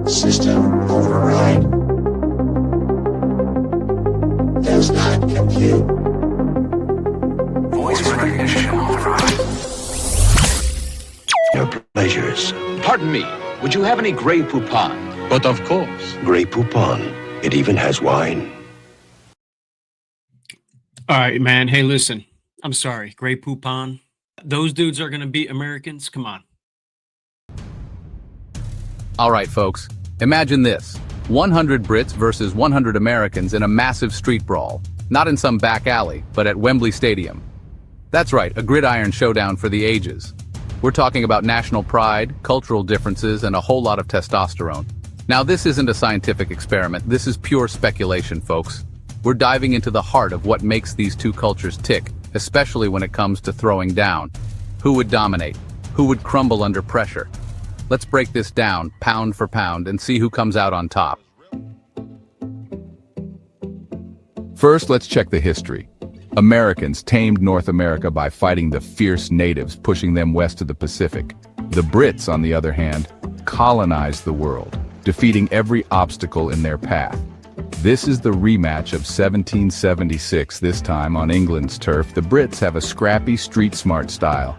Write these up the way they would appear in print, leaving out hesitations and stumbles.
System override. Does not compute. Voice recognition authorized. Your pleasures. Pardon me, would you have any Grey Poupon? But of course. Grey Poupon. It even has wine. All right, man. Hey, listen. I'm sorry. Grey Poupon. Those dudes are going to beat Americans? Come on. All right, folks. Imagine this. 100 Brits versus 100 Americans in a massive street brawl. Not in some back alley, but at Wembley Stadium. That's right, a gridiron showdown for the ages. We're talking about national pride, cultural differences, and a whole lot of testosterone. Now, this isn't a scientific experiment. This is pure speculation, folks. We're diving into the heart of what makes these two cultures tick, especially when it comes to throwing down. Who would dominate? Who would crumble under pressure? Let's break this down, pound for pound, and see who comes out on top. First, let's check the history. Americans tamed North America by fighting the fierce natives, pushing them west to the Pacific. The Brits, on the other hand, colonized the world, defeating every obstacle in their path. This is the rematch of 1776, this time on England's turf. The Brits have a scrappy, street-smart style.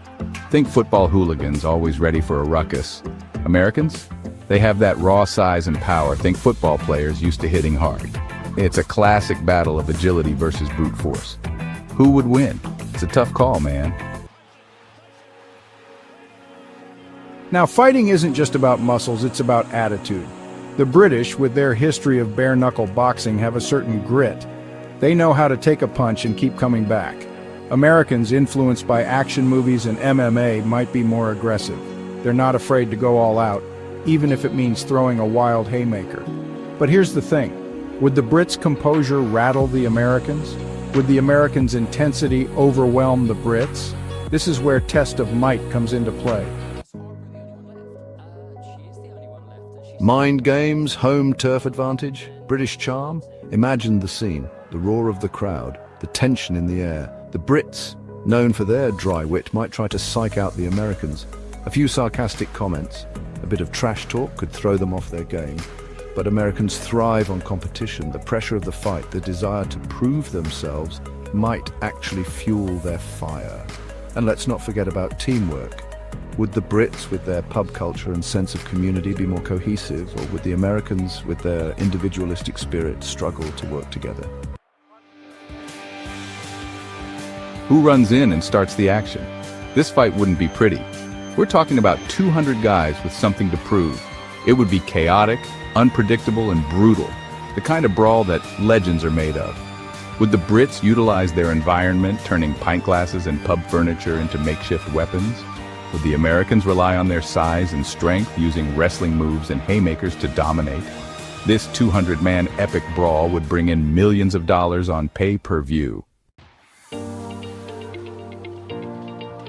Think football hooligans, always ready for a ruckus. Americans? They have that raw size and power. Think football players used to hitting hard. It's a classic battle of agility versus brute force. Who would win? It's a tough call, man. Now, fighting isn't just about muscles, it's about attitude. The British, with their history of bare-knuckle boxing, have a certain grit. They know how to take a punch and keep coming back. Americans, influenced by action movies and MMA, might be more aggressive. They're not afraid to go all out, even if it means throwing a wild haymaker. But here's the thing. Would the Brits' composure rattle the Americans? Would the Americans' intensity overwhelm the Brits? This is where test of might comes into play. Mind games, home turf advantage, British charm. Imagine the scene, the roar of the crowd, the tension in the air. The Brits, known for their dry wit, might try to psych out the Americans. A few sarcastic comments, a bit of trash talk could throw them off their game. But Americans thrive on competition. The pressure of the fight, the desire to prove themselves, might actually fuel their fire. And let's not forget about teamwork. Would the Brits, with their pub culture and sense of community, be more cohesive, or would the Americans, with their individualistic spirit, struggle to work together? Who runs in and starts the action? This fight wouldn't be pretty. We're talking about 200 guys with something to prove. It would be chaotic, unpredictable, and brutal. The kind of brawl that legends are made of. Would the Brits utilize their environment, turning pint glasses and pub furniture into makeshift weapons? Would the Americans rely on their size and strength, using wrestling moves and haymakers to dominate? This 200-man epic brawl would bring in millions of dollars on pay-per-view.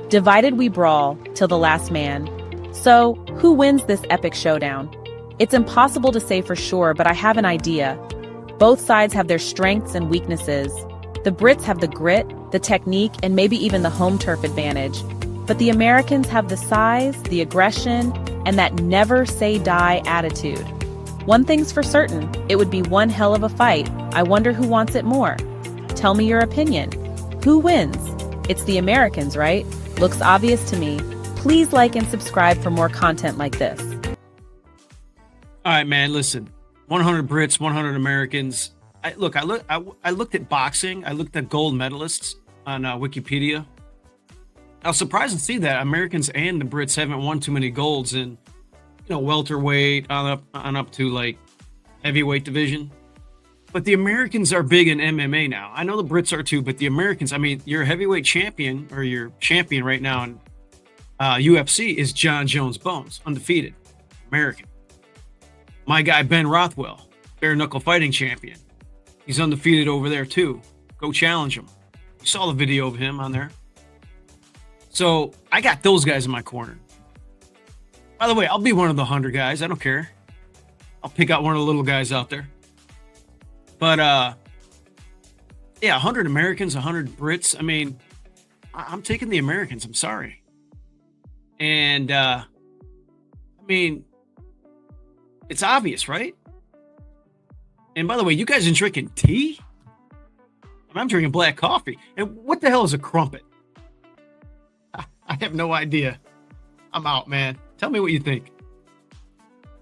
Divided we brawl till the last man. So, who wins this epic showdown? It's impossible to say for sure, but I have an idea. Both sides have their strengths and weaknesses. The Brits have the grit, the technique, and maybe even the home turf advantage. But the Americans have the size, the aggression, and that never-say-die attitude. One thing's for certain, it would be one hell of a fight. I wonder who wants it more. Tell me your opinion. Who wins? It's the Americans, right? Looks obvious to me. Please like and subscribe for more content like this. All right, man, listen. 100 Brits, 100 Americans. I looked at boxing. I looked at gold medalists on Wikipedia. I was surprised to see that Americans and the Brits haven't won too many golds in, welterweight on up to like heavyweight division. But the Americans are big in MMA now. I know the Brits are too, but the Americans, your heavyweight champion, or your champion right now in UFC is John Jones Bones, undefeated, American. My guy, Ben Rothwell, bare knuckle fighting champion. He's undefeated over there too. Go challenge him. You saw the video of him on there. So I got those guys in my corner. By the way, I'll be one of the 100 guys. I don't care. I'll pick out one of the little guys out there. But, 100 Americans, 100 Brits. I'm taking the Americans. I'm sorry. And, mean, it's obvious, right? And by the way, you guys are drinking tea? I'm drinking black coffee. And what the hell is a crumpet? I have no idea. I'm out, man. Tell me what you think.